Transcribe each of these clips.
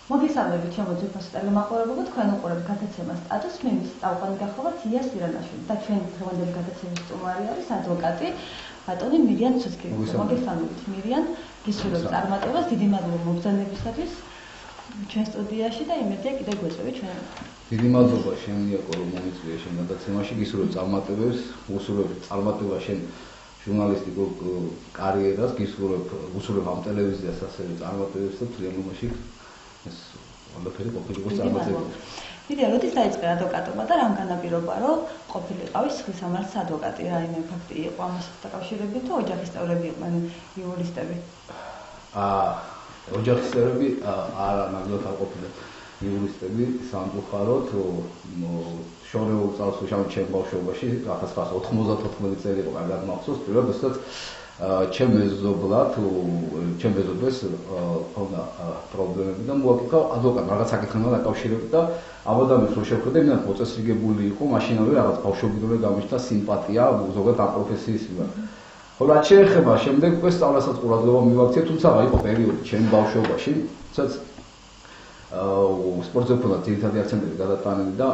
მოგესალმებით ჩემო ძვირფასო ტელემაყურებელო, თქვენ უყურებთ გადაცემას სტატუს, მე მის წაუყვანი გახლავართ იას ირანაშვილი და ჩვენი დღევანდელი გადაცემის სტუმარი არის ადვოკატი ბატონი მირიან ცუცქი. მოგესალმებით მირიან, გისურვებთ წარმატებას, დიდი მადლობა მოგზაურობისათვის ჩვენ სტუდიაში და იმედია კიდევ გვეწევით ჩვენ. დიდი მადლობა შემიაკო რომ მომიწვია შენ გადაცემაში, გისურვებთ წარმატებას, უსურვებთ წარმატებას შენ ჟურნალისტიკურ კარიერას, გისურვებთ ამ ტელევიზიას ასევე წარმატებას და თლიანობაში ეს ყველაფერი ყოფილიყოს წარმატებული. მირიან, როდის დაიწყე ადვოკატობა და რამ განაპირობა, რომ ყოფილიყავი სხვის სამართლის ადვოკატი, რაიმე ფაქტი იყო ამასთან დაკავშირებით თუ ოჯახის წევრები იყვნენ იურისტები? ოჯახის წევრები არა ნამდვილად არ ყოფილიყავი იურისტები, სამწუხაროდ შორეულ წარსულში ჩემ ბავშვობაში 1994 წელი იყო კარგად მახსოვს, პირველად როდესაც ჩემ მეზობლად, ჩემ მეზობლებს ჰქონდა პრობლემები და მოაკითხა ადვოკატმა რაღაც საკითხთან დაკავშირებით და ამ ადამიანს რო შევხვდე, იმდენად მოწესრიგებული იყო, მაშინავე რაღაც ბავშვობიდანვე გამიშთა სიმპათია ზოგადად ამ პროფესიის მიმართ. ხოლო რაც შეეხება შემდეგ უკვე სწავლებასაც ყურადღება მივაქციე, თუმცა იყო პერიოდი ჩემ ბავშვობაში, სადაც სპორტზე მქონდა ძირითადი აქცენტები გადატანილი და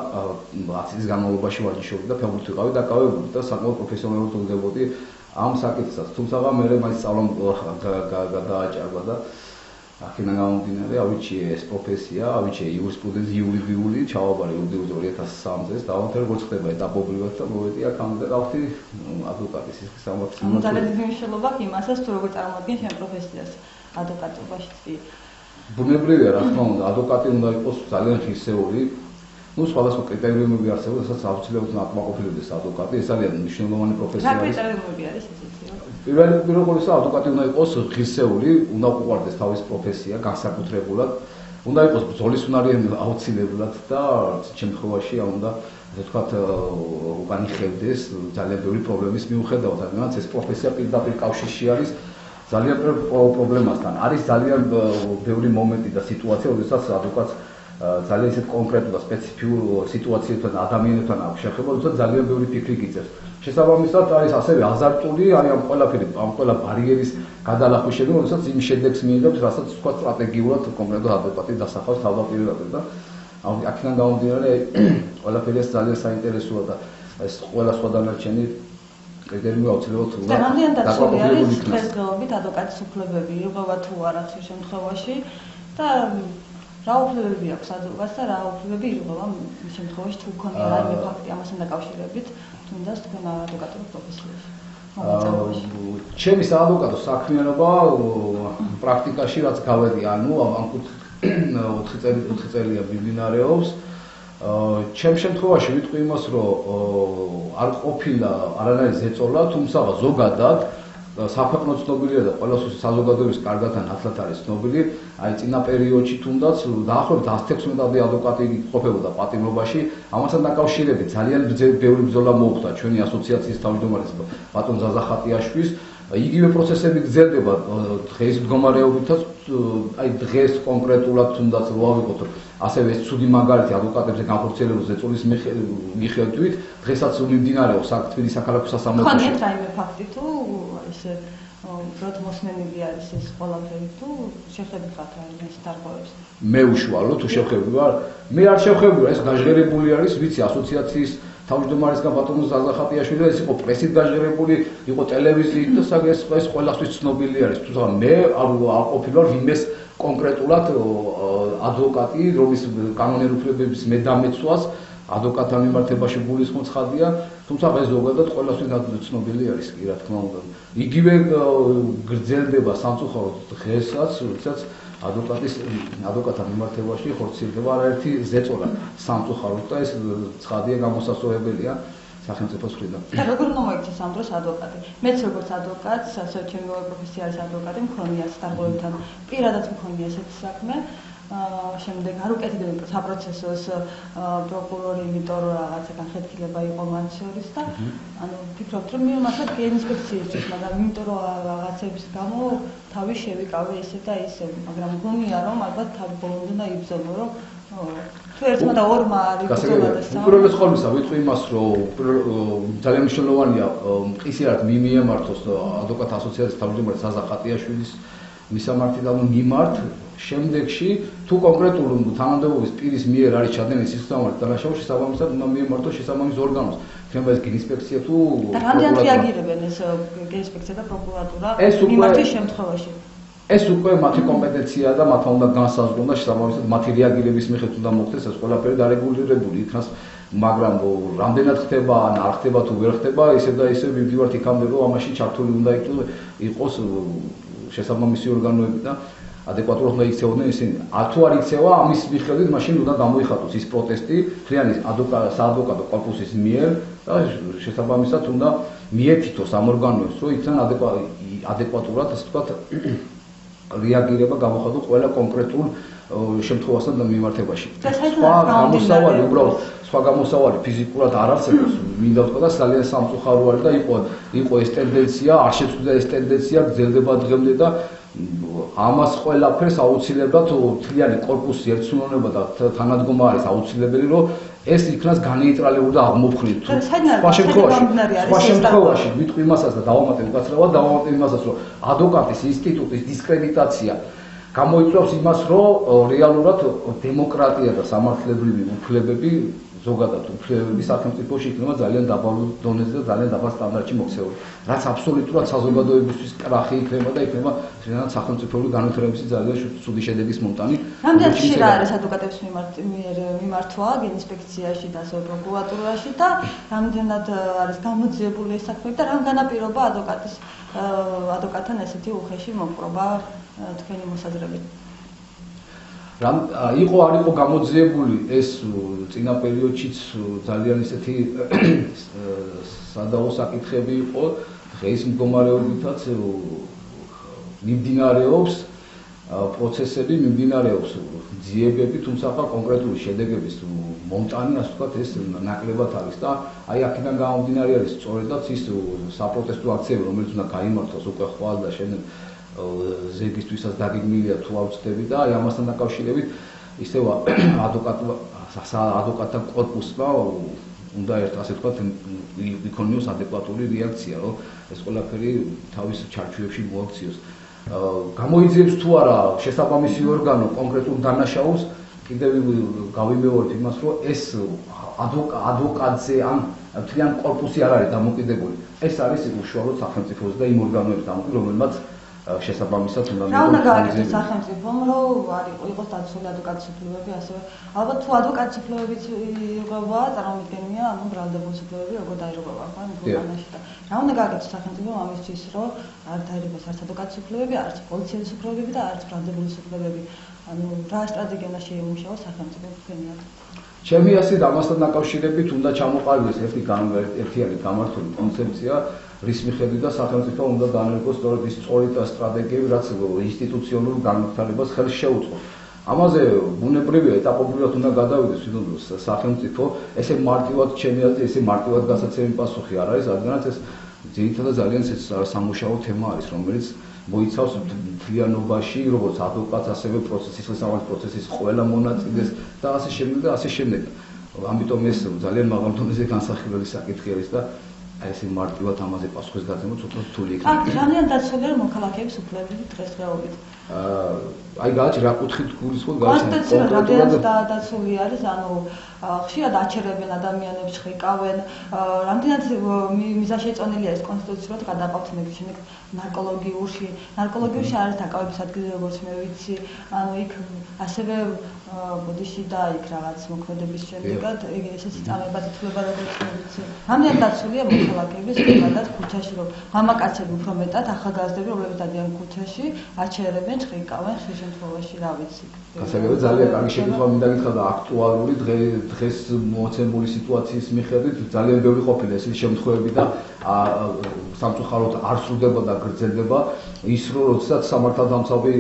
10 წლის განმავლობაში ვარჯიშობდი და ფეხბურთით ვიყავი დაკავებული და საკმაოდ პროფესიონალურად ვდგებოდი ამ საკითხსაც. თუმცა მე მაინც სწავლა გადააჭარბა და აქედან გამომდინარე ავიჩიე ეს პროფესია, ავიჩიე იურისპრუდენცია იურიდიული, ჩავაბარე იურიდიული 2003 წელს, დავამთავრე როგორც ხდება ეტაპობრივად და მოვედი აქამდე და გავხდი ადვოკატი სისხლის სამართლის მიმართ. ძალიან დიდი მნიშვნელობა აქვს იმასაც, თუ როგორ წარმოვიდგენ შენ პროფესიას ადვოკატობაშიც. ბუნებრივია, რა თქმა უნდა, ადვოკატი უნდა იყოს ძალიან ღირსეული. სხვადასხვა კრიტერიუმები არსებობს, რასაც აუცილებლად აკმაყოფილებდეს ადვოკატი, ეს ძალიან მნიშვნელოვანი პროფესია არის. რა კრიტერიუმები არის ესეთი? პირველ რიგში ადვოკატი უნდა იყოს ღირსეული, უნდა უყვარდეს თავის პროფესია განსაკუთრებულად, უნდა იყოს ბრძოლისუნარიანი აუცილებლად და შემთხვევაში უნდა ასე ვთქვათ უკან იხევდეს ძალიან ბევრი პრობლემის მიუხედავად, რადგანაც ეს პროფესია პირდაპირ კავშირში არის ძალიან პრობლემასთან. არის ძალიან ბევრი მომენტი და სიტუაცია, როდესაც ადვოკატს ძალიან ისეთ კონკრეტულ და სპეციფიურ სიტუაციებთან ადამიანებთან აქვს შეხება, როცა ძალიან ბევრი ფიქრი გიწევს. შესაბამისად არის ასევე აზარტული, არის ამ ყველა ბარიერის გადალახვის შედეგი, როდესაც იმ შედეგს მიიღებს, რასაც თქვა სტრატეგიულად კონკრეტულად ადვოკატი დასახავს თავდაპირველად და აქედან გამომდინარე ყველაფერი ეს ძალიან საინტერესოა და ეს ყველა სხვა დანარჩენი კრიტერიუმი აუცილებლად უნდა დაკავებული არის დღესდღეობით ადვოკატის უფლებები, იღება თუ არა ხშირ შემთხვევაში და რა უფლებები აქვს ადვოკატს და რა უფლებები იღება იმ შემთხვევაში თუ გქონია რაიმე ფაქტი ამასთან დაკავშირებით, თუნდაც თქვენ ადვოკატურ პროფესიაში. ჩემი საადვოკატო საქმიანობა პრაქტიკაში რაც გავედი, ანუ ამ 4 წელია მიმდინარეობს. ჩემ შემთხვევაში ვიტყვი იმას, რომ არ ყოფილა არანაირი ზეწოლა, თუმცა ზოგადად საქვეყნო ცნობილია და ყველასთვის საზოგადოების კარგად და ნათლად არის ცნობილი, აი წინა პერიოდში თუნდაც დაახლოებით 116 ადვოკატი ყოფებოდა პატიმრობაში, ამასთან დაკავშირებით ძალიან ბევრი ბრძოლა მოუხდა ჩვენი ასოციაციის თავმჯდომარის ბატონ ზაზა ხატიაშვილის. იგივე პროცესები გრძელდება დღეს მდგომარეობითაც, აი დღეს კონკრეტულად თუნდაც რო ავიღოთ, ასევე ეს ცუდი მაგალითი ადვოკატებზე განხორციელებული ზეწოლის მიხედვით, დღესაც მიმდინარეობს თბილისის საქალაქო სასამართლოში. ხანდახან რაიმე ფაქტი თუ ესე უბრალოდ მოსმენილი არის ეს ყველაფერი თუ შეხები ხართ რაიმე დარღვევებს? მე უშუალო თუ შეხები ვარ, მე არ შეხები ვარ, ეს გაჟღერებული არის, ვიცი ასოციაციის თავმჯდომარისგან ბატონ ზაზა ხატიაშვილი, ეს იყო პრესით გაჟღერებული, იყო ტელევიზიით და ეს ყველასთვის ცნობილი არის. თუმცა მე არ ყოფილვარ ვინმეს კონკრეტულად ადვოკატი, რომლის კანონიერ უფლებების მე დამეცვას ადვოკატთან მიმართებაში გულისხმობს ხადია, თუმცა ეს ზოგადად ყველასთვის ცნობილი არის კი რა თქმა უნდა. იგივე გრძელდება სამწუხაროდ დღესაც, როდესაც ადვოკატთან მიმართებაში ხორციელდება არაერთი ზეწოლა სამწუხაროდ და ეს ცხადია გამოსასწორებელია სახელმწიფოს მხრიდან. და როგორ უნდა მოიქცეს ამ დროს ადვოკატი? მეც როგორც ადვოკატს, ასევე ჩემი პროფესია არის ადვოკატი, მქონია სტარგოებთან, პირადად მქონია ესეთი საქმე. შემდეგ არ უკეთებია საპროცესოს პროკურორი, იმიტომ რომ რაღაცა განხეთქილება იყო მათ შორის და ანუ ფიქრობთ რომ მართლა ინსპექციისთვის, მაგრამ იმიტომ რომ რაღაცების გამო თავი შევიკავე ესე და ისე, მაგრამ მგონია რომ ალბათ თავი ბოლომდე უნდა იბრძოლო, რომ თუ ერთმა და ორმა არ იბრძოლა და უპირველეს ყოვლისა ვიტყვი იმას, რომ ძალიან მნიშვნელოვანია მყისიერად მიმიემართოს ადვოკატთა ასოციაციის თავმჯდომარის ზაზა ხატიაშვილის მისამართი და მიმართ შემდეგში თუ კონკრეტულ თანამდებობის პირის მიერ არის ჩადენილი სისხლდამოვარდნის დანაშაული, შესაბამისად უნდა მიემართოს შესაბამის ორგანოს. იქნება ეს ინსპექცია თუ რამდენად რეაგირებენ ეს ინსპექცია და პროკურატურა მიმართვის შემთხვევაში? ეს უკვე მათი კომპეტენციაა და მათ უნდა განსაზღვრონ და შესაბამისად მათი რეაგირების მიხედვით უნდა მოხდეს ეს ყველაფერი დარეგულირებული იქნას, მაგრამ რამდენად ხდება ან არ ხდება თუ ვერ ხდება, ისევ და ისევ ვივდივართ იქამდე, რომ ამაში ჩართული უნდა იყოს შესაბამისი ორგანოები და ადეკვატურად უნდა იქცეოდნენ ისინი. თუ არ იქცევა, ამის მიხედვით მაშინ უნდა გამოიხატოს ის პროტესტი მთლიანი საადვოკატო კორპუსის მიერ და შესაბამისად უნდა მიეთითოს ამ ორგანოებს, რომ იქიდან ადეკვატურად, ასე ვთქვათ, რეაგირება გამოხატოს ყველა კონკრეტულ შემთხვევასთან და მიმართებაში. სხვა გამოსავალი ფიზიკურად არ არსებობს, მინდა ვთქვა და ძალიან სამწუხაროა და იყო ეს ტენდენცია, არ შეცვლა ეს ტენდენცია, გრძელდება დღემდე და ამას ყველაფერს აუცილებლად მთლიანი კორპუსი ერთსუნოვნება და თანადგომა არის აუცილებელი, რომ ეს იქნას განეიტრალებული და აღმოფხვრილი. სხვა შემთხვევაში ვიტყვი იმასაც და დავამატებ უკაცრავად, იმასაც, რომ ადვოკატის ინსტიტუტის დისკრედიტაცია გამოიწვევს იმას, რომ რეალურად დემოკრატია და სამართლებრივი უფლებები ზოგადად უფლებები სახელმწიფოში იქნება ძალიან დაბალ დონეზე და ძალიან დაბალ სტანდარტში მოქცეული. რაც აბსოლუტურად საზოგადოებისთვის კრახი იქნება და იქნება სახელმწიფოური განვითარების ძალიან ცუდი შედეგის მომტანი. რამდენად ხშირად არის ადვოკატების მიმართვა ინსპექციაში და პროკურატურაში და რამდენად არის გამოძიებული ეს საქმეები და რამ განაპირობა ადვოკატთან ესეთი უხეში მოპყრობა თქვენი მოსაზრებით? არ იყო გამოძიებული ეს წინა პერიოდშიც ძალიან ისეთი სადაო საკითხები იყო, დღეს მდგომარეობითაც მიმდინარეობს პროცესები, მიმდინარეობს ძიებები, თუმცა კონკრეტული შედეგების მომტანი, ასე ვთქვათ, ეს ნაკლებად არის და აი აქედან გამომდინარე არის სწორედაც ის საპროტესტო აქციები, რომელიც უნდა გაიმართოს უკვე ხვალ და შემდეგ ზეგისთვისაც დაგეგმილია თუ არ ვწდები და აი ამასთან დაკავშირებით ისევ ადვოკატთა კორპუსმა უნდა ერთ ასე ვთქვათ იქონიოს ადეკვატური რეაქცია, რომ ეს ყველაფერი თავის ჩარჩოებში მოაქციოს. გამოიძიებს თუ არა შესაბამისი ორგანო კონკრეტულ დანაშაულს, კიდევ გავიმეორებ იმას, რომ ეს ადვოკატზე ან მთლიან კორპუსი არ არის დამოკიდებული. ეს არის უშუალოდ სახელმწიფოზე და იმ ორგანოების დამოკიდებული, რომელმაც შესაბამისად უნდა რა უნდა გააკეთოს სახელმწიფომ, რომ არ იყოს დაცული ადვოკატის უფლებები, ასევე ალბათ თუ ადვოკატის უფლებებიც იღება, წარმოვიდგენია, ანუ ბრალდებულის უფლებები როგორ დაირღვევა, ხო, იმპლანტაში და რა უნდა გააკეთოს სახელმწიფომ ამისთვის, რომ არ დაირღვევას არც ადვოკატის უფლებები, არც პოლიციის უფლებები და არც ბრალდებულის უფლებები. ანუ რა სტრატეგია უნდა შეიმუშაოს სახელმწიფო თქვენიათ? ჩემი აზრით ამასთან დაკავშირებით უნდა ჩამოყალიბდეს ერთიანი გამართული კონცეფცია, რის მიხედვით და სახელმწიფო უნდა განერგოს სწორედ ის სწორი სტრატეგიები, რაც ინსტიტუციონალურ განვითარებას ხელს შეუწყობს. ამაზე ბუნებრივია ეტაპობრივად უნდა გადავიდეს სახელმწიფო, ესე მარტივად ჩემი აზრით, ესე მარტივად გასაცემი პასუხი არ არის, რადგანაც ეს ძირითადად ძალიან სამუშაო თემა არის, რომელიც მოიცავს მთლიანობაში, როგორც ადვოკატს, ასევე სისხლისამართლის პროცესის ყველა მონაწილეს და ასე შემდეგ და ასე შემდეგ. ამიტომ ეს ძალიან მაღალ დონეზე განსახილველი საკითხი არის და ესე მარტივად ამაზე პასუხის გაცემა ცოტა რთული იქნება. ძალიან დაცულია მოქალაქეების უფლებები დღესდღეობით. აი გააჩი რა კუთხით გულისხმობ კონსტიტუციურად რამდენად დაცული არის, ანუ ხშირად აჩერებენ ადამიანებს, ხრიკავენ, რამდენად მიზანშეწონილია ეს კონსტიტუციურად გადაყავთ შემდეგ ნარკოლოგიურში არის დაკავების ადგილი, როგორც მე ვიცი, ანუ იქ ასევე ბოდიში და იქ რაღაც მოქმედების შემდეგად ესეც წამება თითქოს როგორც მე ვიცი. რამდენად დაცულია მოქალაქეების ზოგადად ქუჩაში, რომ მამაკაცები უფრო მეტად ახალგაზრდები, რომლებიც დადიან ქუჩაში, აჩერებენ, ხრიკავენ ხშირ შემთხვევაში, რა ვიცი. გასაგებია ძალიან კარგი შეკითხვა მინდა გითხრა და აქტუალური დღეს მოცემული სიტუაციის მიხედვით ძალიან ბევრი ყოფილა ეს შემთხვევები და სამწუხაროდ არ სრულდება და გრძელდება ის რომ როდესაც სამართალდამცავი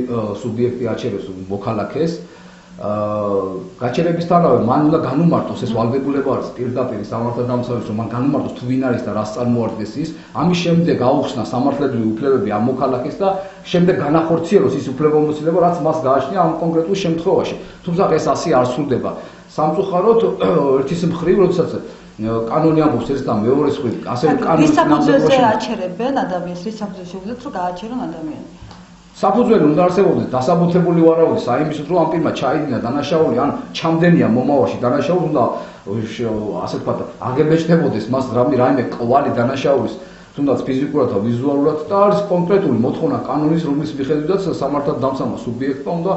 სუბიექტი აჩერებს მოქალაქეს გაჩერებისთანავე მან უნდა განუმარტოს ეს ვალდებულება არის პირდაპირ სამართალდამცავებს რომ მან განუმარტოს თუ ვინ არის და რას წარმოადგენს ის ამის შემდეგ აუხსნა სამართლებრივი უფლებები ამ მოქალაქეს და შემდეგ განახორციელოს ის უფლებამოსილება რაც მას გააჩნია ამ კონკრეტულ შემთხვევაში თუმცა ეს ასე არ სრულდება სამწუხაროდ ერთის მხრივ როდესაც კანონი ამბობს ერთ და მეორეს მხრივ ასევე კანონის საფუძველზე აჩერებენ ადამიანს რის საფუძველზე შეუძლიათ რომ გააჩერონ ადამიანს საფუძველი უნდა არსებობდეს დასაბუთებული ვარაუდი საიმისოდ რომ ამ პირმა ჩაიდინა დანაშაული ან ჩამდენია მომავალში დანაშაული უნდა ასე ვთქვათ აგებეჭდებოდეს მას რაიმე კვალი დანაშაულის თუნდაც ფიზიკურად და ვიზუალურად და არის კონკრეტული მოთხოვნა კანონის რომლის მიხედვითაც სამართალ დამცავმა სუბიექტმა უნდა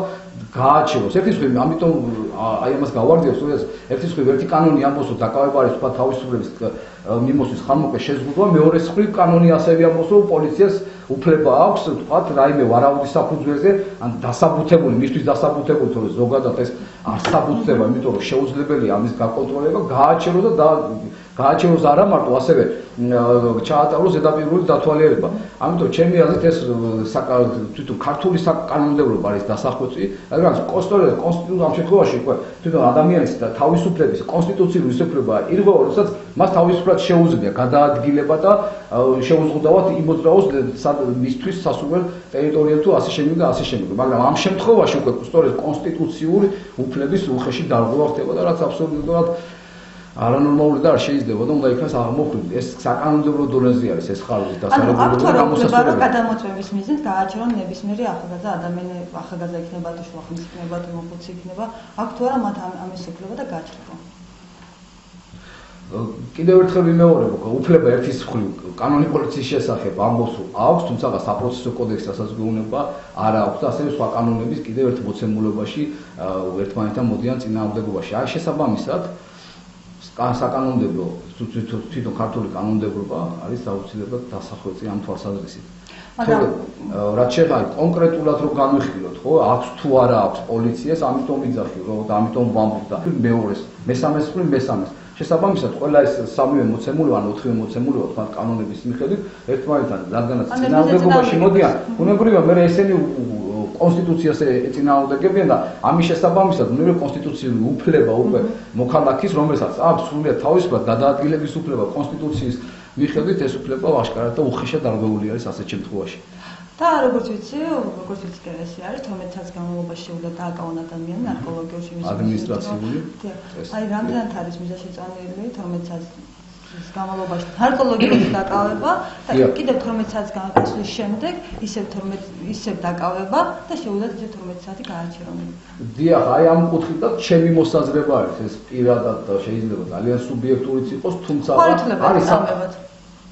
გააჩეროს. ერთი მხრივ ამიტომ აი ამას გავარდიებს, რომ ერთი მხრივ ერთი კანონი ამბობს რომ დაკავება არის თქვა თავისუფლების მიმოსვლის ხანმოკლე შეზღუდვა, მეორე მხრივ კანონი ასევე ამბობს რომ პოლიციას უფლება აქვს თქვა რაიმე ვარაუდის საფუძველზე ან დასაბუთებული მისთვის დასაბუთებული თორე ზოგადად ეს არ საბუთდება, იმიტომ რომ შეუძლებელია ამის გაკონტროლება, გააჩეროს და გააჩეროს არა მარტო ასევე ჩაატაროს ზედაპირული დათვალიერება. ამიტომ ჩემი აზრით ეს თვითონ ქართული საკანონმდებლობა არის დასახვეწი, რადგან კონსტიტუცია ამ შემთხვევაში თვითონ ადამიანის თავისუფლების კონსტიტუციური უფლება ირღვევა, როდესაც მას თავისუფლად შეუძლია გადაადგილება და შეუზღუდავად იმოძრაოს მისთვის სასურველ ტერიტორიებზე თუ ასე შემდეგ და ასე შემდეგ. მაგრამ ამ შემთხვევაში უკვე სწორედ კონსტიტუციური უფლების უხეში დარღვევა ხდება და რაც აბსოლუტურად არანორმალური და არ შეიძლება და უნდა იქნას აღმოხილული. ეს საკანონმდებლო დონეზე არის ეს ხარჯი და საკანონმდებლო გამოსასწორებელი გადამოწმების მიზნით გააჩერონ ნებისმიერი ახალგაზრდა ადამიანი, ახალგაზრდა იქნება თუ შუახნის იქნება თუ მოხუცი იქნება, აქვს თუ არა მათ ამის უფლება და გააჩერება. კიდევ ერთხელ ვიმეორებ, უფლება ერთის მხრივ კანონი პოლიციის შესახებ ამბობს რომ აქვს, თუმცა საპროცესო კოდექსის დასაზღვევნება არ აქვს და ასევე სხვა კანონების კიდევ ერთ მოცემულობაში ერთმანეთთან მოდიან წინააღმდეგობაში. აი შესაბამისად საკანონმდებლო თვითონ ქართული კანონმდებლობა არის აუცილებლად დასახვეწი ამ თვალსაზრისით. მაგრამ რაც შეეხება კონკრეტულად რომ განვიხილოთ, ხო, აქვს თუ არა აქვს პოლიციას, ამიტომ ვიძახი რომ და ამიტომ ვამბობ და მეორეს, მესამეს მხრივ მესამეს. შესაბამისად ყველა ეს სამივე მოცემული ან ოთხივე მოცემული თქვა კანონების მიხედვით ერთმანეთთან რადგანაც წინააღმდეგობაში მოდიან, უნებრივია მე ესენი კონსტიტუციას ეწინააღმდეგებიან და ამის შესაბამისად ნუ კონსტიტუციური უფლება უკვე მოქალაქის, რომელსაც აქვს სრულიად თავისუფლად გადაადგილების უფლება კონსტიტუციის მიხედვით ეს უფლება აღშკარად და უხეშად დარღვეული არის ასეთ შემთხვევაში. და როგორც ვიცი კი ესე არის 12 წელს განმავლობაში შეუძლია დააკავონ ადამიანი ნარკოლოგიაში ადმინისტრაციული. აი რამდენად არის მიზანშეწონილი 12 წელს განმავლობაში ნარკოლოგიაში დაკავება და კიდევ 12 საათის განმავლობის შემდეგ ისევ დაკავება და შეუძლია 12 საათი გააჩერონ. დიახ, აი ამ კუთხიდან ჩემი მოსაზრება არის ეს პირადად შეიძლება ძალიან სუბიექტურიც იყოს, თუმცა არის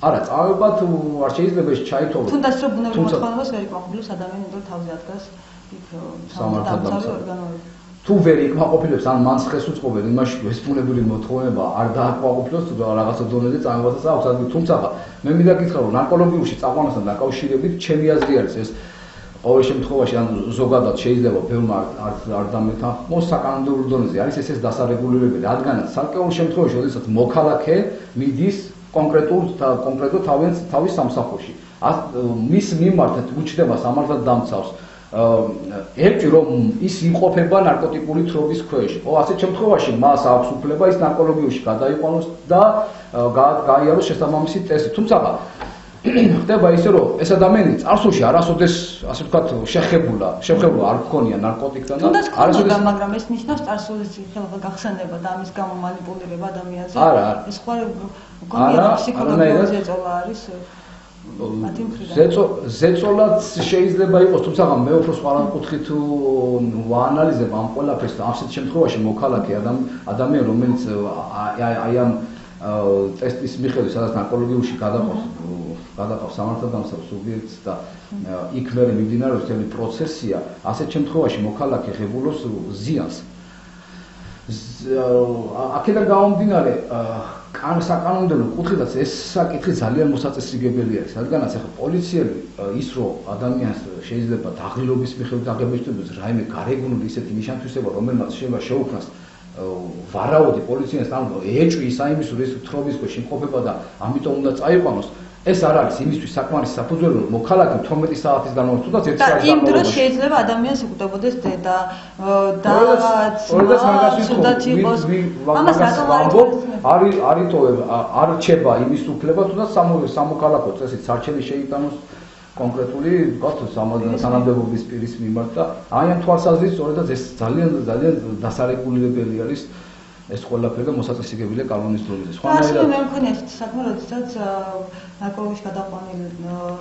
არა, წავებათ არ შეიძლება ეს ჩაითვალოს. თუნდაც რომ ბუნებრივ მოთხოვნებას ვერ იკმაყოფილებს ადამიანი, იმიტომ თავზე ადგას იქ სამართალდამცავი ორგანოები. თუ ვერ იკმაყოფილებს ან მან ხეს უწყობენ იმაში ეს ბუნებრივი მოთხოვნება არ დააკმაყოფილოს თუ რაღაცა დონეზე წავებასაც აქვს ადგილი. თუმცა მე მინდა გითხრა რომ ნარკოლოგიურში წაყვანასთან დაკავშირებით ჩემი აზრი არის ეს ყოველ შემთხვევაში ან ზოგადად შეიძლება ბევრმა არ დამეთანხმოს საკანონმდებლო დონეზე არის ეს დასარეგულირებელი, რადგანაც საკეულ შემთხვევაში, როდესაც მოქალაქე მიდის კონკრეტულ თავის სამსახურში. მის მიმართ უჩნდება სამართალ დამცავს ერთი რომ ის იმყოფება ნარკოტიკული თრობის ქვეშ. ასეთ შემთხვევაში მას აქვს უფლება ის ნარკოლოგიურში გადაიყვანოს და გაიაროს შესაბამისი ტესტი. თუმცა ხდება ისე რომ ეს ადამიანი წარსულში არასოდეს ასე ვთქვათ შეხებულა არ ჰქონია ნარკოტიკთან და არასოდეს მაგრამ ეს ნიშნავს წარსულის ხელობა გახსენება და ამის გამო მანიპულირება ადამიანზე. ეს ხო კონკრეტული ფსიქოლოგიური ზეწოლა არის. ზეწოლაც შეიძლება იყოს, თუმცა მე უფრო სხვა კუთხით ვაანალიზებ ამ ყველაფერს და ასეთ შემთხვევაში მოქალაქე ადამიანი რომელიც აი ამ ტესტის მიხედვით სადაც ნარკოლოგიურში გადაყავს სამართალდამცავ სუბიექტს და იქ მე მიმდინარეობს მთელი პროცესია, ასეთ შემთხვევაში მოქალაქე ღებულობს ზიანს. აქედან გამომდინარე საკანონმდებლო კუთხიდან ეს საკითხი ძალიან მოსაწესრიგებელი არის, რადგანაც ახლა პოლიციელი ის რომ ადამიანს შეიძლება დაღლილობის მიხედვით აღებეჭდებს რაიმე გარეგნული ისეთი ნიშანთვისება, რომელმაც შეიძლება შეუქმნას ვარაუდი პოლიციას ან ეჭვი საიმის რომ ეს თრობის ქვეშ იმყოფება და ამიტომ უნდა წაიყვანოს. ეს არ არის იმისთვის საკმარის საფუძველი რომ მოქალაქე 12 საათის განმავლობაში თუნდაც 1 საათის იმ დროს შეიძლება ადამიანს ეკუთვნოდეს დედა და ამას რატომ არ რჩება იმის უფლება თუნდაც სამოქალაქო წესით სარჩელი შეიტანოს კონკრეტული თანამდებობის პირის მიმართ და აი ამ თვალსაზრისით სწორედაც ეს ძალიან დასარეგულირებელი არის ეს ყველაფერი და მოსაწესრიგებელია კანონის დონეზე. სხვანაირად მე მქონია ესეთი საქმე, როდესაც ნარკოლოგიაში გადაყვანილ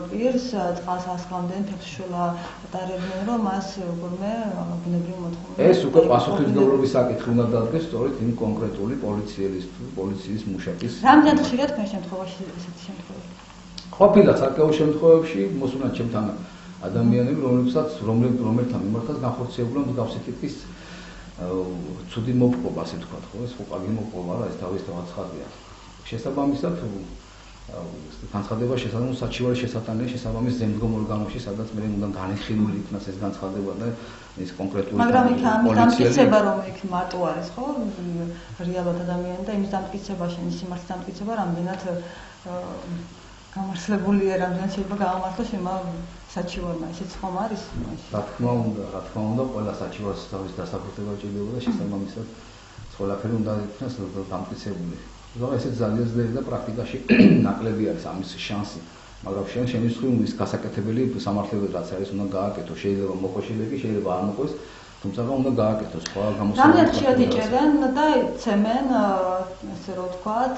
პირს წყალს ასხამდნენ, თეთრშულა ატარებდნენ, რომ მას როგორმე ბუნებრივი მოთხოვნა. ეს უკვე პასუხისმგებლობის საკითხი უნდა დადგეს სწორედ იმ კონკრეტული პოლიციის მუშაკის. რამდენად ხშირად თქვენ შემთხვევაში ესეთი შემთხვევები? ყოფილა საკეულ შემთხვევებში მოსულა ჩემთან ადამიანები, რომელთა მიმართაც განხორციელებულა მსგავსი ტიპის ცუდი მოპყრობა, ასე ვთქვათ, ხო, ეს ხო კარგი მოპყრობა რა, ეს თავის ხაზია. შესაბამისად, განცხადება შესაძლოა საჩივარი შესატანია შესაბამის ზემდგომ ორგანოში, სადაც მე უნდა განხილული იქნას ეს განცხადება და ეს კონკრეტული მაგრამ იქ ამის დამტკიცება რომ იქ მარტო არის, ხო? რეალურად ადამიანი და იმის დამტკიცებაში, ის სიმართლის დამტკიცება რამდენად გამართლებულია, რამდენად შეიძლება გამართლოს შემა საჩივარმა, ესეც ხომ არის? რა თქმა უნდა, ყველა საჩივარს თავის დასაბუთება ჭირდება და შესაბამისად ყველაფერი უნდა იქნას დამტკიცებული. ზოგადად ესეც ძალიან ძლიერი და პრაქტიკაში ნაკლები არის ამის შანსი. მაგრამ შენ ისხრივ ის გასაკეთებელი სამართლებრივ რაც არის უნდა გააკეთო, შეიძლება მოყოშილები, შეიძლება არ მოყოს, თუმცა უნდა გააკეთოს სხვა გამოსავალი. რამდენად ხშირად იჭერენ და ცემენ, ასე რომ ვთქვათ,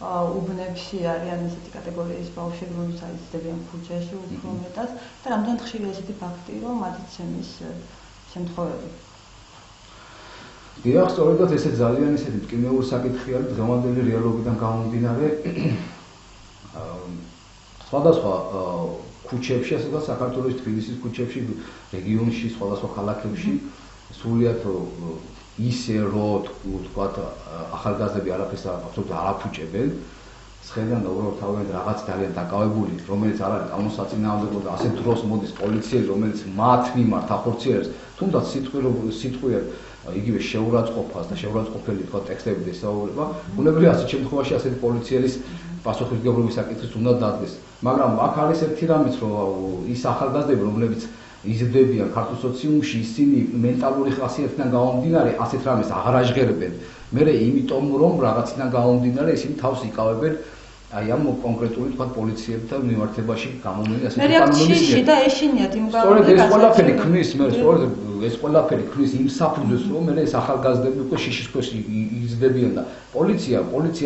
უბნებში არიან ესეთი კატეგორიის ბავშვები, რომელსაც იზრდებიან ქუჩაში უფრო მეტად და რამდენად ხშირია ესეთი ფაქტი, რომ მათი ცემის შემთხვევები. დიახ, სწორედაც ესე ძალიან ისეთი მტკივნეული საკითხი არის დღევანდელი რეალობიდან გამომდინარე. სხვადასხვა ქუჩებში, ასე ვთქვათ, საქართველოს თბილისის ქუჩებში, რეგიონში, სხვადასხვა ქალაქებში სრულიად ისე რომ ვთქვათ, ახალგაზრდები არაფერს აბსოლუტურად არ აფუჭებენ. ხედავენ და უბრალოდ თავიანთ რაღაც ძალიან დაკავებული, რომელიც არ არის კანონსაწინააღმდეგო და ასე დროს მოდის პოლიციელი, რომელიც მათ მიმართ ახორციელებს, თუნდაც სიტყვიერ იგივე შეურაცხყოფას და შეურაცხყოფელი თქვა ტექსტები ესაუბრება, ბუნებრივია ასეთ შემთხვევაში ასეთი პოლიციელის პასუხისმგებლობის საკითხიც უნდა დადგეს. მაგრამ აქ არის ერთი რამეც, რომ ის ახალგაზრდები, რომლებიც იზრდებიან ქართულ სოციუმში, ისინი მენტალური ხასიათიდან გამომდინარე ასეთ რამეს აღარ აჟღერებენ. მერე იმიტომ რომ რაღაციდან გამომდინარე ისინი თავს იკავებენ აი ამ კონკრეტული თქვა პოლიციებთან მიმართებაში გამომდინარე ასეთი კანონისმიერ და ეშინიათ იმ სწორედ ეს ყველაფერი ქმნის ეს ყველაფერი ქმნის იმ საფუძვლებს რომ მე ეს ახალგაზრდები უკვე შიშის ქვეშ იზრდებიან და პოლიცია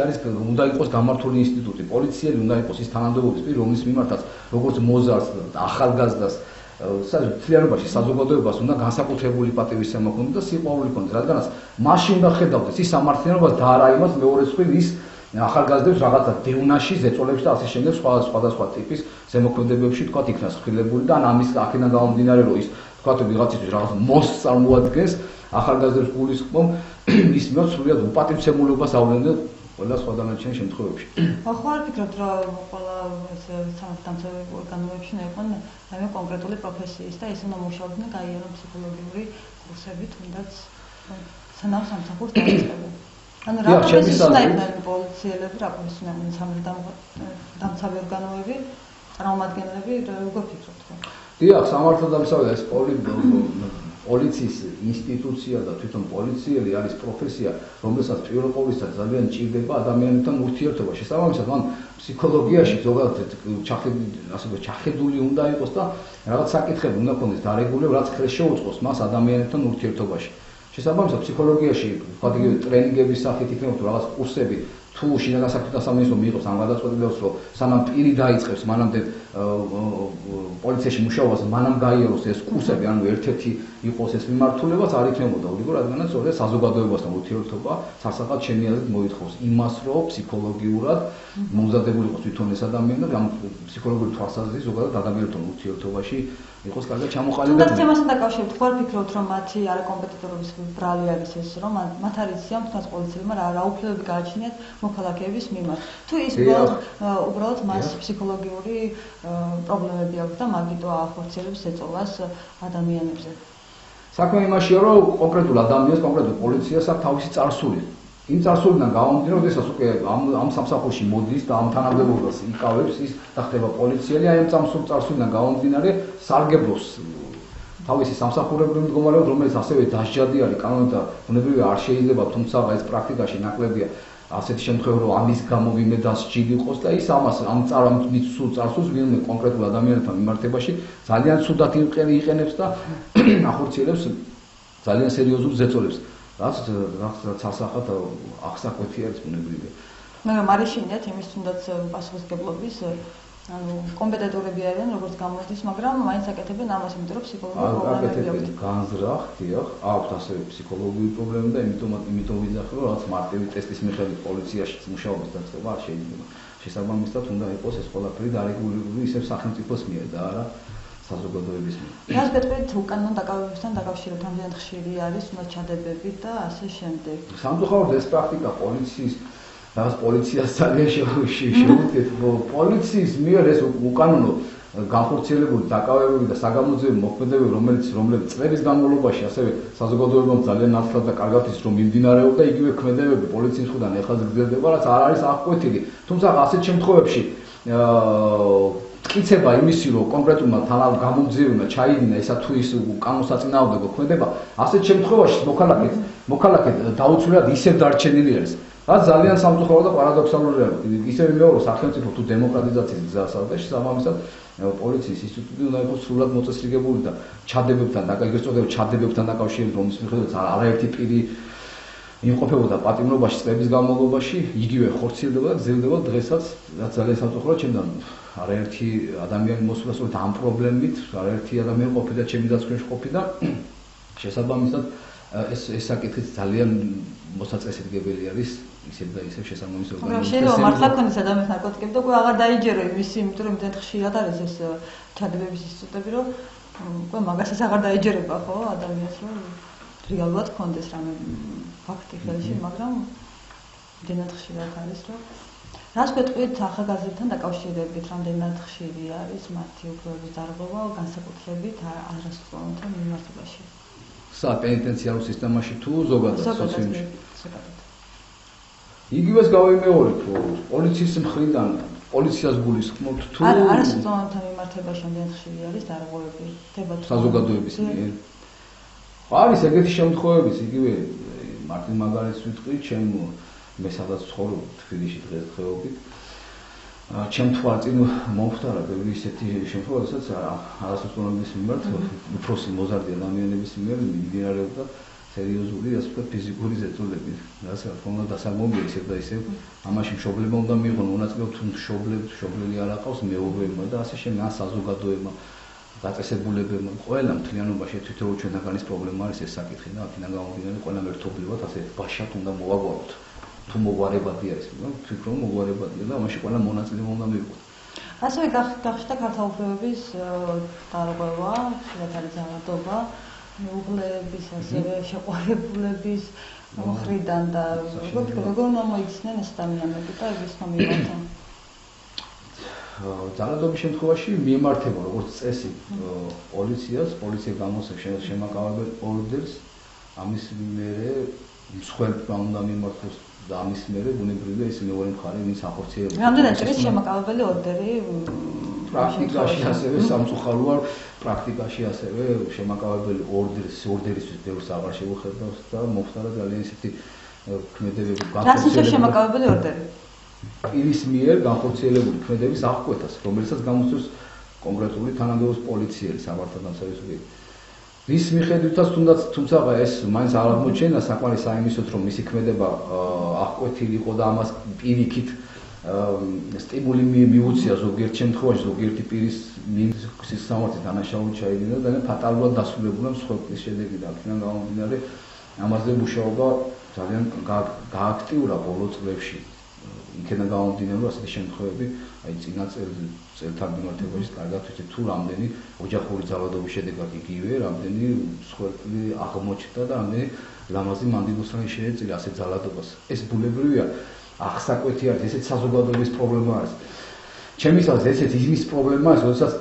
არის უნდა იყოს გამართული ინსტიტუტი, პოლიციელი უნდა იყოს ის თანამდებობის პირი, რომლის მიმართაც როგორც მოზარდს და ახალგაზრდას თლიანობაში საზოგადოებას უნდა განსაკუთრებული პატივისცემა ჰქონდეს და სიყვარული ჰქონდეს, რადგანაც მასში უნდა ხედავდეს ის სამართლიანობას და არა იმას მეორე მხრივ ის ახალგაზრდებს რაღაცა დევნაში, ზეწოლებში და ასე შემდეგ სხვადასხვა ტიპის ზემოქმედებებში თქვა იქნას ხილებული და ან ამის აქედან გამომდინარე რომ ის თქვა ვიღაცისთვის რაღაც მოსს წარმოადგენს ახალგაზრდებს გულისხმობ ის მიმართ სრულიად უპატივცემულობას ავლენდნენ ყველა სხვა დანარჩენ შემთხვევებში. ხო არ ფიქრობთ რომ ყველა ეს სამართალდამცავი ორგანოებში იყვნენ აი კონკრეტული პროფესიის და ეს უნდა მუშაობდნენ გაიარონ ფსიქოლოგიური კურსები თუნდაც სანამ სამსახურს დაიწყებენ. ანუ რა პროფესიონალები პოლიციელები, რა პროფესიონალები სამართალდამცავი ორგანოები, წარმომადგენლები როგორ ფიქრობთ ხო? დიახ, სამართალდამცავი ეს პოლიციის ინსტიტუცია და თვითონ პოლიციელი არის პროფესია, რომელსაც პირველ ყოვლისა ძალიან ჭირდება ადამიანებთან ურთიერთობა. შესაბამისად, მან ფსიქოლოგიაში ზოგადად ჩახედული უნდა იყოს და რაღაც საკითხები უნდა ქონდეს დარეგულირებული, რაც ხელს შეუწყოს მას ადამიანებთან ურთიერთობაში. შესაბამისად, ფსიქოლოგიაში ვთქვათ, იგივე ტრენინგების სახით იქნება თუ რაღაც კურსები თუ შინაგან საქმეთა სამინისტრო მიიღოს ამ გადაწყვეტილებას, რომ სანამ პირი დაიწყებს, მანამდე პოლიციაში მუშაობას, მანამ გაიაროს ეს კურსები, ანუ ერთ-ერთი იყოს ეს მიმართულებაც არ იქნებოდა უდიგო, რადგანაც სწორედ საზოგადოებასთან ურთიერთობა სასახად ჩემი აზრით მოითხოვს იმას, რომ ფსიქოლოგიურად მომზადებული იყოს თვითონ ეს ადამიანი და ამ ფსიქოლოგიური თვალსაზრისით ზოგადად ადამიანებთან ურთიერთობაში იყოს კარგად ჩამოყალიბებული. თუნდაც თემასთან დაკავშირებით ხო არ ფიქრობთ, რომ მათი არაკომპეტენტურობის ბრალი არის ეს, რომ მათ არის იციან თუნდაც პოლიციელებმა რა უფლებები გააჩნიათ მოქალაქეების მიმართ. თუ ის უბრალოდ მას ფსიქოლოგიური პრობლემები აქვს და მაგიტო ახორციელებს ეწოლას ადამიანებზე. საქმე იმაშია, რომ კონკრეტულ ადამიანს, კონკრეტულ პოლიციას აქვს თავისი წარსული. იმ წარსულიდან გამომდინარე, როდესაც უკვე ამ სამსახურში მოდის და ამ თანამდებობას იკავებს ის და ხდება პოლიციელი, აი ამ წარსულიდან გამომდინარე სარგებლობს თავისი სამსახურებრივი მდგომარეობით, რომელიც ასევე დასჯადი არის კანონით და ბუნებრივია არ შეიძლება, თუმცა ეს პრაქტიკაში ნაკლებია ასეთი შემთხვევა, რომ ამის გამო ვინმე დასჯილი იყოს და ის ამას ამ სულ წარსულს ვინმე კონკრეტულ ადამიანებთან მიმართებაში ძალიან ცუდად იყენებს და ახორციელებს ძალიან სერიოზულ ზეწოლებს. რაც ცალსახად აღსაკვეთი არის ბუნებრივია. მაგრამ არ ეშინიათ იმის თუნდაც პასუხისმგებლობის კომპეტენტურები არიან როგორც გამოდის, მაგრამ მაინც აკეთებენ ამას, იმიტომ რომ ფსიქოლოგიური პრობლემები აქვს. განზრახ, დიახ, აქვს ასევე ფსიქოლოგიური პრობლემა და იმიტომ ვიძახი, რომ რაც მარტივი ტესტის მიხედვით პოლიციაში მუშაობის დაწყება არ შეიძლება. შესაბამისად უნდა იყოს ეს ყველაფერი დარეგულირებული ისევ სახელმწიფოს მიერ და არა საზოგადოების მიერ. რას გეტყვით უკანონო დაკავებებთან დაკავშირებით ამდენად ხშირი არის უნდა ჩადებები და ასე შემდეგ. სამწუხაროდ ეს პრაქტიკა პოლიციას ძალიან შეუდგეთ, პოლიციის მიერ ეს უკანონო განხორციელებული დაკავებები და საგამოძიებო მოქმედებები, რომლებიც წლების განმავლობაში ასევე საზოგადოებამ ძალიან ნათლად და კარგად ის რომ მიმდინარეობდა, იგივე ქმედებები პოლიციის მხრიდან ეხლა გრძელდება, რაც არ არის აღკვეთილი. თუმცა ასეთ შემთხვევებში მტკიცება იმისი, რომ კონკრეტულმა გამომძიებელმა ჩაიდინა ისა თუ ის კანონსაწინააღმდეგო ქმედება, ასეთ შემთხვევაში მოქალაქედ დაუცვლელად ისევ დარჩენილი არის. რაც ძალიან სამწუხარო და პარადოქსალურია. ისევ მეორე სახელმწიფო თუ დემოკრატიზაციის გზასა და შესაბამისად პოლიციის ინსტიტუტი უნდა იყოს სრულად მოწესრიგებული და ჩადებებთან დაკავშირებით რომლის მიხედვითაც არაერთი პირი იმყოფებოდა პატიმრობაში წლების განმავლობაში, იგივე ხორციელდება და გრძელდება დღესაც, რაც ძალიან სამწუხაროა ჩემთან. არაერთი ადამიანი მოსულა სწორედ ამ პრობლემით, არაერთი ადამიანი ყოფიდა ჩემი დაცვაში ყოფიდა. შესაბამისად ეს საკითხიც ძალიან მოსაწესრიგებელი არის. ისევ და ისევ შესაბამის ორგანოებს. შეიძლება მართლა ქონდეს ადამიანს ნარკოტიკები და უკვე აღარ დაიჯერო იმისი, იმიტომ რომ მეტად ხშირად არის ეს ჩადებების ინსტიტუტები, რომ უკვე მაგასაც აღარ დაიჯერება ხო ადამიანს, რომ რეალურად ქონდეს რამე ფაქტი ხელში, მაგრამ მეტად ხშირად არის, რომ რას გეტყვით ახალგაზრდებთან დაკავშირებით, რამდენად ხშირი არის მათი უფლებების დარღვევა განსაკუთრებით არასწორთა მიმართებაში. პენიტენციარულ სისტემაში თუ ზოგადად სოციუმში. იგივეს გავიმეორებ, პოლიციის მხრიდან პოლიციას გულისხმობთ თუ არასწორთა მიმართებაში რამდენად ხშირი არის დარღვევები, ხდება თუ საზოგადოების მიერ. არის ეგეთი შემთხვევებიც, იგივე მარტივ მაგალითს ვიტყვი, მე სადაც ვცხოვრობ თბილისში დღესდღეობით. ჩემ თვალწინ მომხდარა ბევრი ისეთი შემთხვევა, როდესაც არასოციალურების მიმართ უფროსი მოზარდი ადამიანების მიერ მიმდინარეობდა სერიოზული ასე ვთქვათ ფიზიკური ზეწოლები. რასაც უნდა დასაგმოვია ისევ და ისევ ამაში მშობლებმა უნდა მიიღონ მონაწილეობა, თუ მშობლები არ აყავს მეუღლეებმა და ასე შემდეგ საზოგადოებმა დაწესებულებებმა ყველა მთლიანობაში თითოეულ ჩვენთაგანის პრობლემა არის ეს საკითხი და აქედან გამომდინარე ყველამ ერთობლივად ასე ბაშად უნდა მოვაგვაროთ. თუ მოგვარებადი არის, ვფიქრობ მოგვარებადია და ამაში ყველა მონაწილეობა უნდა მიიღოს. ასევე გახდა ქართულ უფლებების დარღვევა, შეიძლება არის ძალადობა, მეუღლეების ასევე შეყვარებულების მხრიდან და როგორ უნდა მოიცნენ ეს ადამიანები და ეს მომიყვანთან. ძალადობის შემთხვევაში მიემართება როგორც წესი პოლიცია გამოსცემს შემაკავებელ ორდერს, ამის მერე მსხვერპლმა უნდა მიმართოს და ამის მერე ბუნებრივია ის მეორე მხარე ვინც ახორციელებს. რამდენად წრის შემაკავებელი ორდერი პრაქტიკაში ასევე სამწუხაროა, პრაქტიკაში ასევე შემაკავებელი ორდერისთვის ბევრს აღარ შევხედავს და მოხდა ძალიან ისეთი ქმედებები განხორციელებული. რას შემაკავებელი ორდერი? პირის მიერ განხორციელებული ქმედების აღკვეთას, რომელსაც გამოსცემს კონკრეტული თანამდებობის პოლიციელი სამართალდამცავი სუბიექტი. რის მიხედვითაც თუმცა ეს მაინც არ აღმოჩნდა საკმარის აიმისოთ, რომ მისი ქმედება აღკვეთილი იყო და ამას პირიქით სტიმული მიუწია ზოგიერთ შემთხვევაში ზოგიერთი პირის სისხლისამართი დანაშაული ჩაიდინა და ფატალურად დასრულებულა მსხვერპლის შედეგი და აქედან გამომდინარე ამაზე მუშაობა ძალიან გააქტიურა ბოლო წლებში. იქიდან გამომდინარე რომ ასეთი შემთხვევები აი წინა წელთან მიმართებაში კარგად ვიცით თუ რამდენი ოჯახური ძალადობის შედეგად იგივე რამდენი მსხვერპლი აღმოჩნდა და რამდენი ლამაზი მანდილოსანი შეეწირა ასეთ ძალადობას. ეს ბუნებრივია აღსაკვეთი არის, ესეც საზოგადოების პრობლემა არის. ჩემისათვის ესეც იმის პრობლემა არის, როდესაც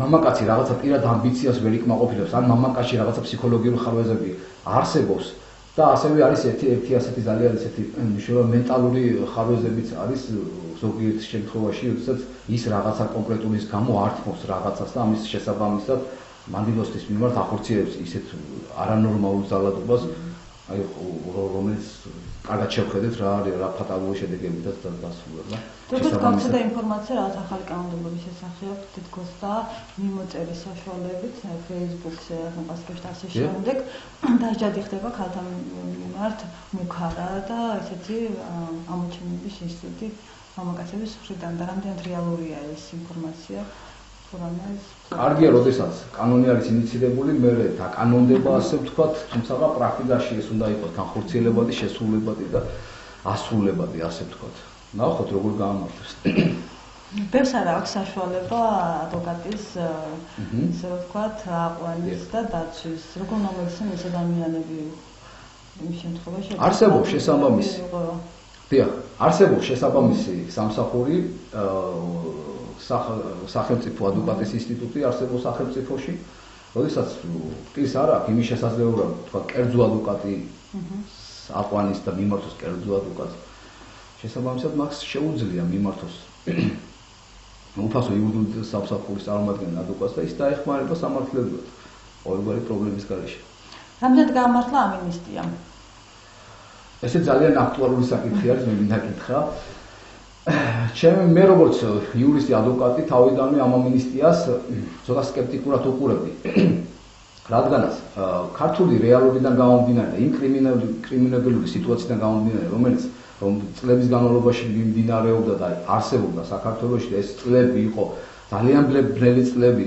მამაკაცი რაღაცა პირად ამბიციას ვერ იკმაყოფილებს, ან მამაკაცი რაღაცა ფსიქოლოგიური ხარვეზები არსებობს და ასევე არის ერთი ასეთი ძალიან ისეთი მნიშვნელოვანი მენტალური ხარვეზებიც არის ზოგიერთ შემთხვევაში, როდესაც ის რაღაცა კონკრეტულის გამო ართმობს რაღაცას და ამის შესაბამისად მანდილოსნის მიმართ ახორციელებს ისეთ არანორმალურ ძალადობას, აი რომელიც კარგად შევხედეთ რა არის რა ფატალური შედეგებითაც დასრულდა. როგორც გავხსნა ინფორმაცია რაღაც ახალი კანონმდებლობის შესახებ თითქოს და მიმოწერის საშუალებით Facebook-ზე პასუხისმგებლობით ასე შემდეგ დაჟადი ხდება ქალთა მიმართ მუქარა და ესეთი ამოჩენების ინსტიტუტი მამაკაცების მხრიდან და რამდენად რეალურია ეს ინფორმაცია კარგია, როდესაც კანონი არის ინიცირებული, მე დაკანონდება ასე ვთქვათ, თუმცა პრაქტიკაში ეს უნდა იყოს განხორციელებადი, შესრულებადი და ასრულებადი, ასე ვთქვათ. ნახოთ როგორ გაამართლებს. ბევრს არ აქვს საშუალება ადვოკატის, ისე ვთქვათ, აყვანის და დაცვის. როგორ უნდა მოიქცნენ ეს ადამიანები იმ შემთხვევაში? არსებობს შესაბამისი. დიახ, არსებობს შესაბამისი სამსახური სახელმწიფო ადვოკატის ინსტიტუტი არსებობს სახელმწიფოში, როდესაც პირს არ აქვს იმის შესაძლებლობა, თქვა კერძო ადვოკატი აყვანის და მიმართოს კერძო ადვოკატს. შესაბამისად მას შეუძლია მიმართოს უფასო იურიდიული სამსახურის წარმომადგენელ ადვოკატს და ის დაეხმარება სამართლებრივად ყოველგვარი პრობლემის გარეშე. რამდენად გაამართლა ამინისტიამ? ესე ძალიან აქტუალური საკითხი არის, მე მინდა გითხრა. მე როგორც იურისტი ადვოკატი თავიდანვე ამ ამინისტიას ცოტა სკეპტიკურად უყურებდი. რადგანაც ქართული რეალობიდან გამომდინარე და იმ კრიმინალური სიტუაციიდან გამომდინარე, რომელიც წლების განმავლობაში მიმდინარეობდა და არსებობდა საქართველოში და ეს წლები იყო ძალიან ბნელი წლები,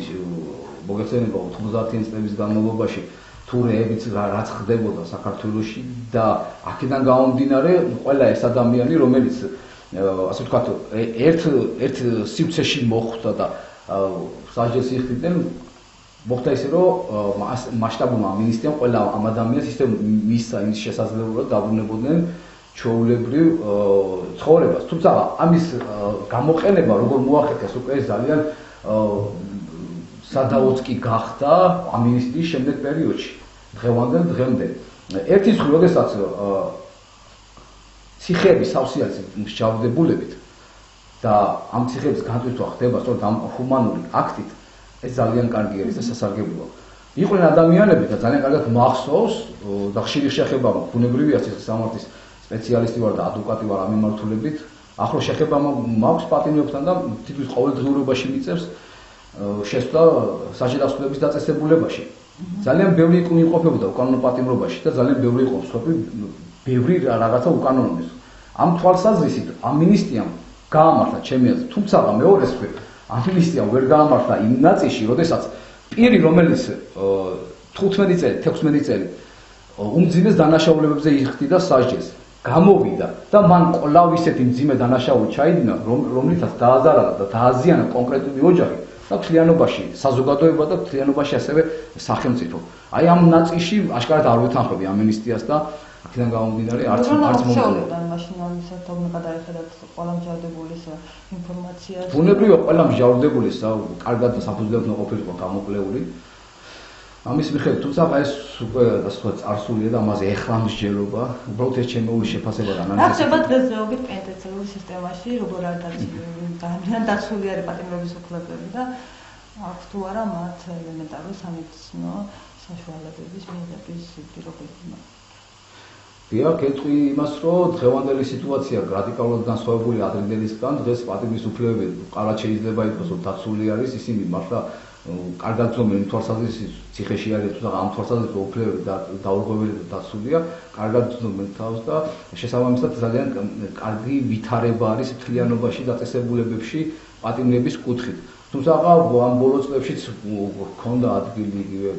მოგეხსენება 90-იან წლების განმავლობაში თუ რაც ხდებოდა საქართველოში და აქედან გამომდინარე ყველა ეს ადამიანი, რომელიც ასე ვთქვათ, ერთ სივრცეში მოხვდა და საჯელს იხდიდნენ, მოხდა ისე, რომ მასშტაბურმა ამინისტიამ ყველა ამ ადამიანს ისე მისცა იმის შესაძლებლობა დაბრუნებოდნენ ჩვეულებრივ ცხოვრებას. თუმცა ამის გამოყენება, როგორ მოახერხეს, უკვე ძალიან სადაოწკი გახდა ამინისტიის შემდეგ პერიოდში, დღევანდელ დღემდე. ერთი მხრივ, როდესაც ციხეების სავსე არის მსჯავრდებულებით და ამ ციხეების განტვირთვა ხდება სწორედ ამ ჰუმანური აქტით, ეს ძალიან კარგი არის და სასარგებლოა. იყვნენ ადამიანები და ძალიან კარგად მახსოვს და ხშირი შეხება მაქვს, ბუნებრივია სამართლის სპეციალისტი ვარ და ადვოკატი ვარ ამ მიმართულებით, ახლო შეხება მაქვს პატიმრობთან და თითქმის ყოველდღიურობაში მიწევს შესვლა საჯელახსნების დაწესებულებაში. ძალიან ბევრი იმყოფებოდა უკანონო პატიმრობაში და ძალიან ბევრი იყო ბევრი რაღაცა უკანონოა. ამ თვალსაზრისით ამინისტიამ გაამართლა ჩემი აზრით, თუმცა მეორეს მხრივ ამინისტიამ ვერ გაამართლა იმ ნაწილში, როდესაც პირი, რომელიც 15 წელი, 16 წელი უმძიმეს დანაშაულებებზე იხდიდა სასჯელს, გამოვიდა და მან კვლავ ისეთი მძიმე დანაშაული ჩაიდინა, რომლითაც დააზარალა და დააზიანა კონკრეტული ოჯახი და მთლიანობაში საზოგადოება და მთლიანობაში ასევე სახელმწიფო. აი ამ ნაწილში აშკარად არ ვეთანხმები ამინისტიას და აქედან გამომდინარე არც მომწონდა მაშინ ამ საერთოდ გადაეხედათ ყველა მსჯავრდებულის ინფორმაციას. ბუნებრივია ყველა მსჯავრდებულის კარგად და საფუძვლად ყოფილიყო გამოკლეული. ამის მიხედვით, თუმცა ეს უკვე ასე წარსულია და ამაზე ეხლა მსჯელობა, უბრალოდ ეს ჩემეული შეფასება და ანალიზი. რა ხდება დღესდღეობით პენტენციალურ სისტემაში, როგორ არის ძალიან დაცული არის პატიმრობის უფლებები და აქვს თუ არა მათ ელემენტარული სამედიცინო საშუალებების მიღების პირობები. დიახ, ეთქვი იმას, რომ დღევანდელი სიტუაცია რადიკალურად განსხვავებული ადრინდელისგან, დღეს პატიმრის უფლებები ყარად შეიძლება იყოს, რომ დაცული არის, ისინი მართლა კარგად ზომენ თვალსაზრისით ციხეში არის, თუმცა ამ თვალსაზრისით უფლებები დაურღვეველი და დაცულია, კარგად ზომენ თავს და შესაბამისად ძალიან კარგი ვითარება არის მთლიანობაში დაწესებულებებში პატიმრების კუთხით. თუმცა ამ ბოლო წლებშიც ჰქონდა ადგილი იგივე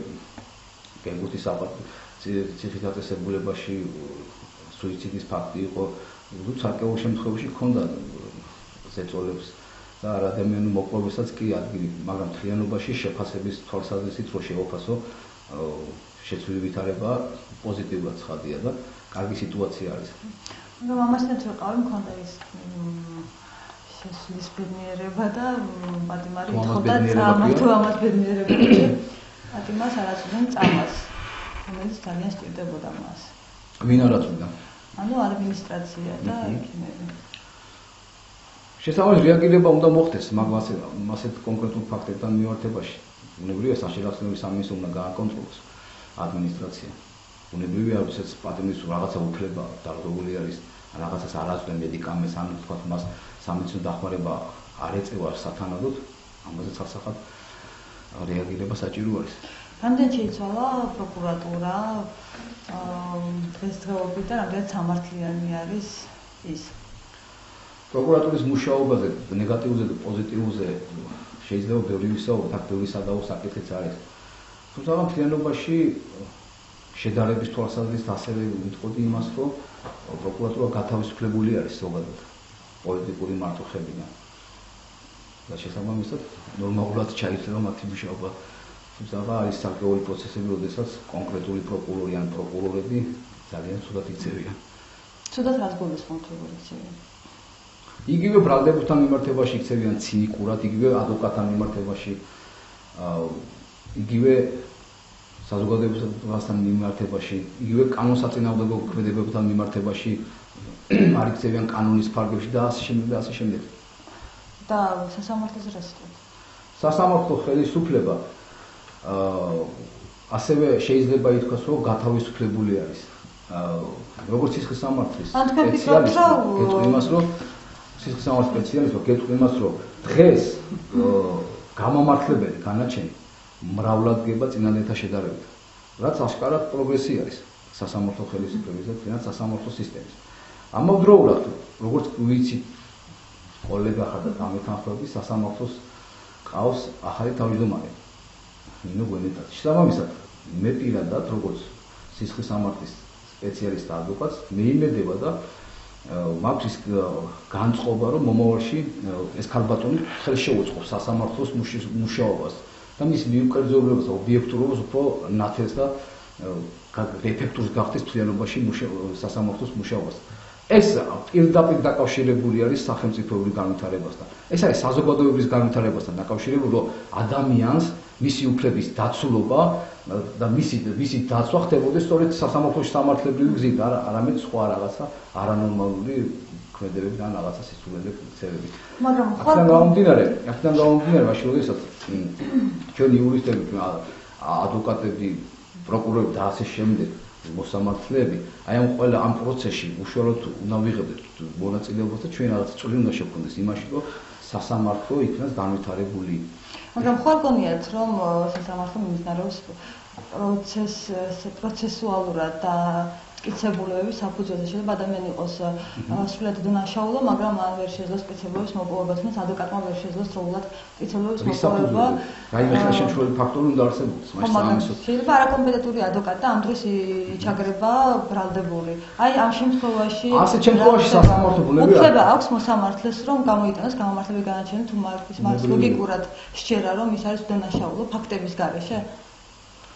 გეგუთის ციხის დაწესებულებაში სუიციდის ფაქტი იყო, ცალკეულ შემთხვევაში ჰქონდა ზეწოლებს და ადამიანურ მოპოვებასაც კი ადგილი, მაგრამ მთლიანობაში შეფასების თვალსაზრისით რო შეოფასო შეცვლილი ვითარება პოზიტიურად ცხადია და კარგი სიტუაცია არის. მაგრამ ამასთან ვიყავი, მქონდა ის შესვლის ბედნიერება და პატიმარი ითხოვდა წამას თუ ამას ბედნიერება. პატიმას არ აწვდნენ წამას, რომელიც ძალიან სჭირდებოდა მას. ვინ არ აწვდიდა? ანუ ადმინისტრაცია და ექიმები. შესაბამისად რეაგირება უნდა მოხდეს ასეთ კონკრეტულ ფაქტებთან მიმართებაში. ბუნებრივია საშინაო სამინისტრო უნდა გააკონტროლოს ადმინისტრაცია. ბუნებრივია, როდესაც პატიმრის რაღაცა უფლება დარღვეული არის, რაღაცას არ აწვდენ მედიკამენტს, ან თქვა მას სამედიცინო დახმარება არ ეწევა სათანადოდ, ამაზე ცალსახად რეაგირება საჭირო არის. რამდენი შეიცვალა პროკურატურა დღესდღეობით და რამდენი სამართლიანი არის ის? პროკურატურის მუშაობაზე, ნეგატიურზე და პოზიტიურზე შეიძლება ბევრი ვისაუბროთ, აქ ბევრი სადავო საკითხიც არის. თუმცა მთლიანობაში შედარების თვალსაზრისით ასევე ვიტყოდი იმას, რომ პროკურატურა გათავისუფლებული არის ზოგადად პოლიტიკური მართლობებიდან. და შესაბამისად ნორმალურად ჩაითვალა მათი მუშაობა. თუმცა არის საკრეული პროცესები, როდესაც კონკრეტული პროკურორი ან პროკურორები ძალიან ცუდად იქცევიან. ცუდად რას გულისხმობთ, როგორ იქცევიან? იგივე ბრალდებულთან მიმართებაში იქცევიან ცინიკურად, იგივე ადვოკატთან მიმართებაში, იგივე საზოგადოებასთან მიმართებაში, იგივე კანონსაწინააღმდეგო ქმედებებთან მიმართებაში არ იქცევიან კანონის ფარგლებში და ასე შემდეგ და ასე შემდეგ. და სასამართლოზე რა სიტყვით? სასამართლო ხელისუფლება ასევე შეიძლება ითქვას, რომ გათავისუფლებული არის. როგორც სისხლის სამართლის სპეციალისტი, გეტყვი იმას, რომ სისხლის სამართლის სპეციალისტი, გეტყვი იმას, რომ დღეს გამომართლებელი განაჩენი მრავლად გება წინანდელთან შედარებით. რაც აშკარად პროგრესი არის სასამართლო ხელისუფლების და თვითონ სასამართლო სისტემის. ამავდროულად, როგორც ვიცით, კოლეგა ხარ და დამეთანხმები სასამართლოს ყავს ახალი თავმჯდომარე. ნინო გვენეტაძე. შესაბამისად, მე პირადად, როგორც სისხლის სამართლის სპეციალისტი და ადვოკატი, მე იმედება და მაქვს ის განწყობა, რომ მომავალში ეს ქალბატონი ხელს შეუწყობს სასამართლოს მუშაობას და მის მიუკერძოებებას, ობიექტურობას უფრო ნათელს და ეფექტურს გახდეს მთლიანობაში სასამართლოს მუშაობას. ეს პირდაპირ დაკავშირებული არის სახელმწიფოებრივ განვითარებასთან. ეს არის საზოგადოების განვითარებასთან დაკავშირებული, რომ ადამიანს მისი უფლების დაცულობა და მისი დაცვა ხდებოდეს სწორედ სასამართლოში სამართლებრივი გზით, არამედ სხვა რაღაცა არანორმალური ქმედებები და რაღაცა სიცოცხლეები ქცევები. მაგრამ აქედან გამომდინარე, მაშინ როდესაც ჩვენი იურისტები, ადვოკატები, პროკურორები და ასე შემდეგ მოსამართლეები, აი ამ ყველა ამ პროცესში უშუალოდ უნდა ვიღებდეთ მონაწილეობას და ჩვენ რაღაც წვლილი უნდა შევქმნას იმაში, რომ სასამართლო იქნას განვითარებული. მაგრამ ხარ გონიათ, რომ სასამართლო მიმდინარეობს პროცესუალურად და მტკიცებულებები საფუძველზე შეიძლება ადამიანი იყოს სრულად დანაშაულო, მაგრამ არ ვერ შეძლოს მტკიცებულების მოპოვება, თუმცა ადვოკატმა ვერ შეძლოს სრულად მტკიცებულების მოპოვება. რაიმე შემთხვევით ფაქტორი უნდა არსებობდეს, მაგრამ შეიძლება არაკომპეტენტური ადვოკატი და ამ დროს იჩაგრება ბრალდებული. აი ამ შემთხვევაში ასეთ შემთხვევაში სასამართლო ბუნებრივია უფლება აქვს მოსამართლეს, რომ გამოიტანოს გამომართლებელი განაჩენი თუ მას ლოგიკურად სჯერა, რომ ის არის დანაშაულო ფაქტების გარეშე.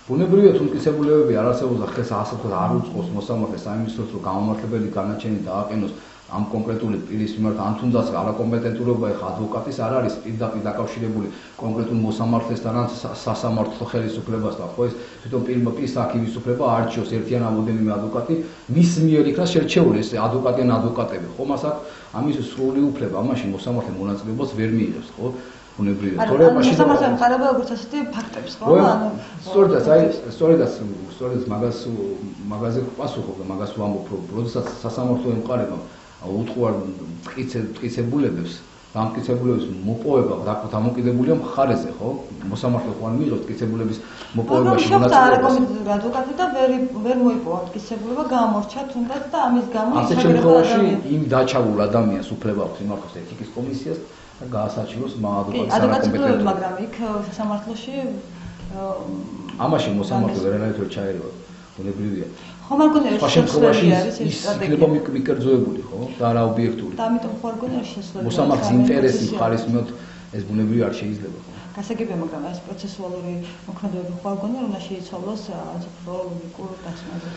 ბუნებრივია თუ მტკიცებულებები არ არსებობს და ხელს ასე თქვა არ უწყობს მოსამართლეს აიმისოს, რომ გამომართლებელი განაჩენი დააყენოს ამ კონკრეტული პირის მიმართ, ან თუნდაც არაკომპეტენტურობა ეხა ადვოკატის არ არის პირდაპირ დაკავშირებული კონკრეტულ მოსამართლესთან ან სასამართლო ხელისუფლებასთან, ხო ეს თვითონ პირის აქ უფლება არჩიოს ერთი ან რამოდენიმე ადვოკატი, მის მიერ იქნას შერჩეული ეს ადვოკატი ან ადვოკატები, ხო მას აქ ამის სრული უფლება, ამაში მოსამართლე მონაწილეობას ვერ მიიღებს, ხო? ბუნებრივია. თორემ მაშინ მოსამართლე ემყარება როგორც ასეთი ფაქტებს, ხო? სწორედ მაგაზე პასუხობ და მაგას ვამბობ, რომ როდესაც სასამართლო ემყარება უთხოვარ მტკიცებულებებს და ამ მტკიცებულების მოპოვება დამოკიდებულია მხარეზე, ხო? მოსამართლე ხო არ მიიღებს მტკიცებულების მოპოვებაში მონაწილეობას. არაკომპეტენტური ადვოკატი და ვერ მოიპოვა მტკიცებულება, გამორჩა თუნდაც და ამის გამო ასეთ შემთხვევაში იმ დაჩაგულ ადამიანს უფლება აქვს იმართოს ეთიკის კომისიას და გაასაჩივროს ადვოკატის არაკომპეტენტურობა. მაგრამ იქ სასამართლოში ამაში მოსამართლე ვერანაირად ვერ ჩაერევა. ბუნებრივია. ხომ არ გონია შემთხვევაში ის იქნება მიკერძოებული, ხო? და არა ობიექტური. და ამიტომ ხო არ გონია შესაძლებელი. მოსამართლის ინტერესის მხარის მიმართ ეს ბუნებრივია არ შეიძლება, ხო? გასაგებია, მაგრამ ეს პროცესუალური მოქმედებები ხო არ გონია, რომ შეიცვალოს რაც უფრო ლოგიკურ დასმაზე.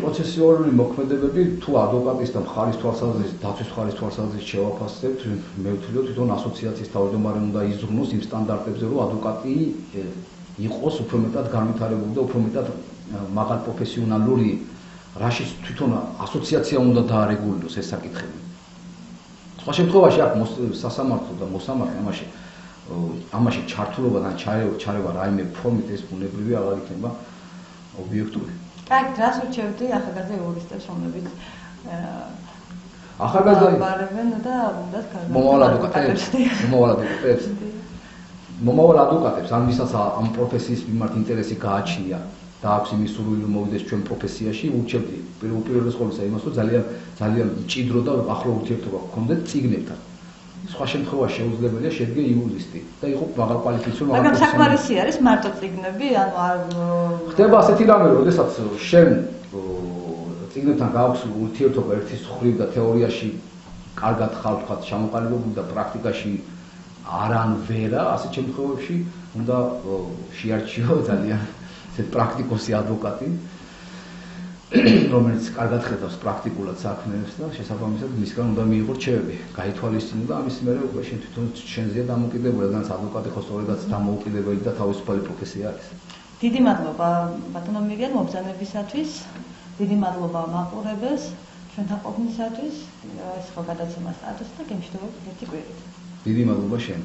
პროცესუალური მოქმედებები თუ ადვოკატის და მხარის თვალსაზრისით, დაცვის მხარის თვალსაზრისით შევაფასებთ, მე ვთვლი, რომ თვითონ ასოციაციის თავმჯდომარე უნდა იზრუნოს იმ სტანდარტებზე, რომ ადვოკატი იყოს უფრო მეტად განვითარებული და უფრო მეტად მაღალ პროფესიონალური, რაშიც თვითონ ასოციაცია უნდა დაარეგულიროს ეს საკითხები. სხვა შემთხვევაში აქ სასამართლო და მოსამართლე ამაში ჩართულობა და ჩარევა რაიმე ფორმით ეს ბუნებრივი აღარ იქნება ობიექტური. კარგი, რას ურჩევდი ახალგაზრდა იურისტებს, რომლებიც ახალგაზრდა ბარებენ და უნდათ მომავალ ადვოკატებს, ან ვისაც ამ პროფესიის მიმართ ინტერესი გააჩნია და აქვს იმის სურვილი რომ მოვიდეს ჩვენ პროფესიაში, ურჩევდი უპირველეს ყოვლისა იმას, რომ ძალიან მჭიდრო და ახლო ურთიერთობა გქონდეთ წიგნებთან. სხვა შემთხვევაში შეუძლებელია შედგე იურისტი და იყო მაღალკვალიფიციური მაგრამ საკმარისი არის მარტო წიგნები, ანუ არ ხდება ასეთი რამე, როდესაც შენ წიგნებთან გააქვს ურთიერთობა ერთის მხრივ და თეორიაში კარგად ხარ თქვათ ჩამოყალიბებული და პრაქტიკაში არან ვერა, ასეთ შემთხვევებში უნდა შეარჩიო ძალიან ესეთ პრაქტიკოსი ადვოკატი, რომელიც კარგად ხედავს პრაქტიკულად საქმეებს და შესაბამისად მისგან უნდა მიიღო რჩევები, გაითვალისწინო და ამის მერე უკვე შენ თვითონ შენზეა დამოკიდებული, რადგან ადვოკატი ხო სწორედაც დამოუკიდებელი და თავისუფალი პროფესია არის. დიდი მადლობა ბატონო მირიან მობრძანებისათვის, დიდი მადლობა მაყურებელს ჩვენთან ყოფნისათვის, ეს ხო გადაცემა სტატუსი და გემშვიდობებით ერთი კვირით. დიდი მადლობა შენ.